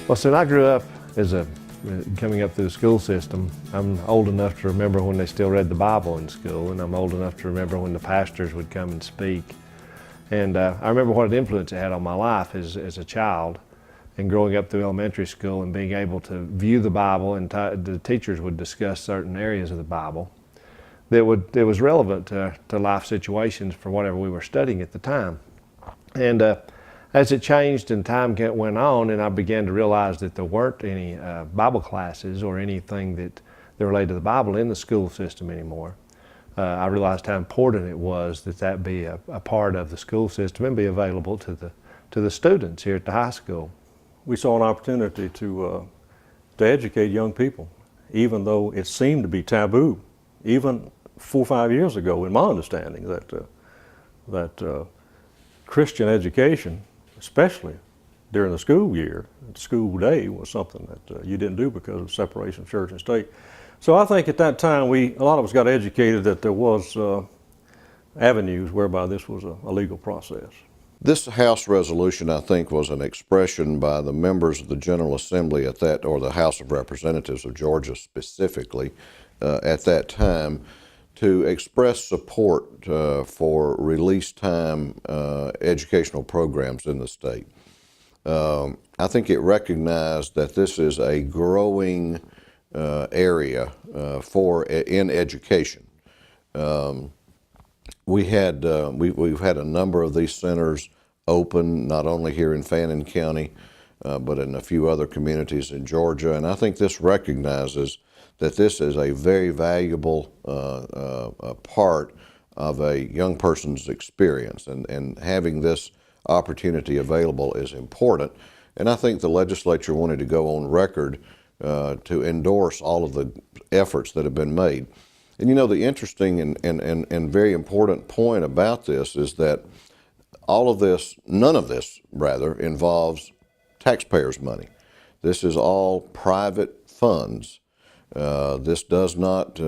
Well, since I grew up coming up through the school system, I'm old enough to remember when they still read the Bible in school, and I'm old enough to remember when the pastors would come and speak. And I remember what an influence it had on my life as a child, and growing up through elementary school and being able to view the Bible, and the teachers would discuss certain areas of the Bible that was relevant to life situations for whatever we were studying at the time. And as it changed and time went on, and I began to realize that there weren't any Bible classes or anything that related to the Bible in the school system anymore, I realized how important it was that be a part of the school system and be available to the students here at the high school. We saw an opportunity to educate young people, even though it seemed to be taboo, even 4 or 5 years ago, in my understanding, that Christian education, especially during the school year, the school day, was something that you didn't do because of separation of church and state. So I think at that time a lot of us got educated that there was avenues whereby this was a legal process. This House resolution, I think, was an expression by the members of the General Assembly or the House of Representatives of Georgia specifically, at that time, to express support for release time educational programs in the state. I think it recognized that this is a growing area in education. We've had a number of these centers open, not only here in Fannin County, but in a few other communities in Georgia, and I think this recognizes that this is a very valuable part of a young person's experience, and having this opportunity available is important. And I think the legislature wanted to go on record to endorse all of the efforts that have been made. And you know, the interesting and very important point about this is that none of this rather, involves taxpayers' money. This is all private funds. This does not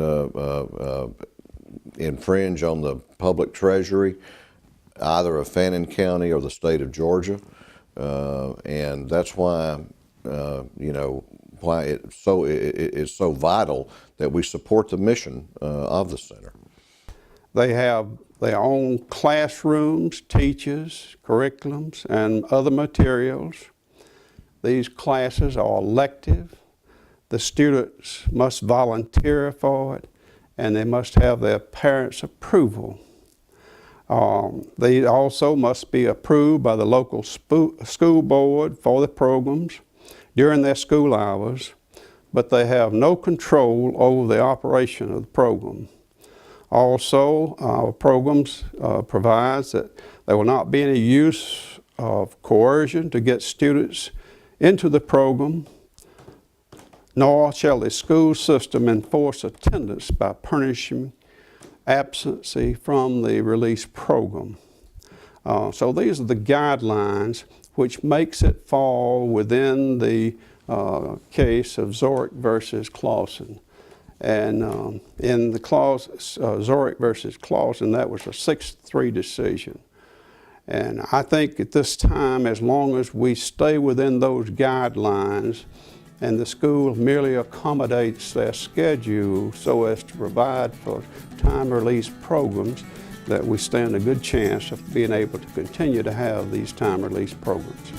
infringe on the public treasury, either of Fannin County or the state of Georgia, and that's why why it's so vital that we support the mission of the center. They have their own classrooms, teachers, curriculums, and other materials. These classes are elective. The students must volunteer for it, and they must have their parents' approval. They also must be approved by the local school board for the programs during their school hours, but they have no control over the operation of the program. Also, our programs provides that there will not be any use of coercion to get students into the program, nor shall the school system enforce attendance by punishing absency from the release program. So these are the guidelines which makes it fall within the case of Zurich versus Clausen. And in the Zurich versus Clausen, that was a 6-3 decision. And I think at this time, as long as we stay within those guidelines and the school merely accommodates their schedule so as to provide for time release programs, that we stand a good chance of being able to continue to have these time release programs.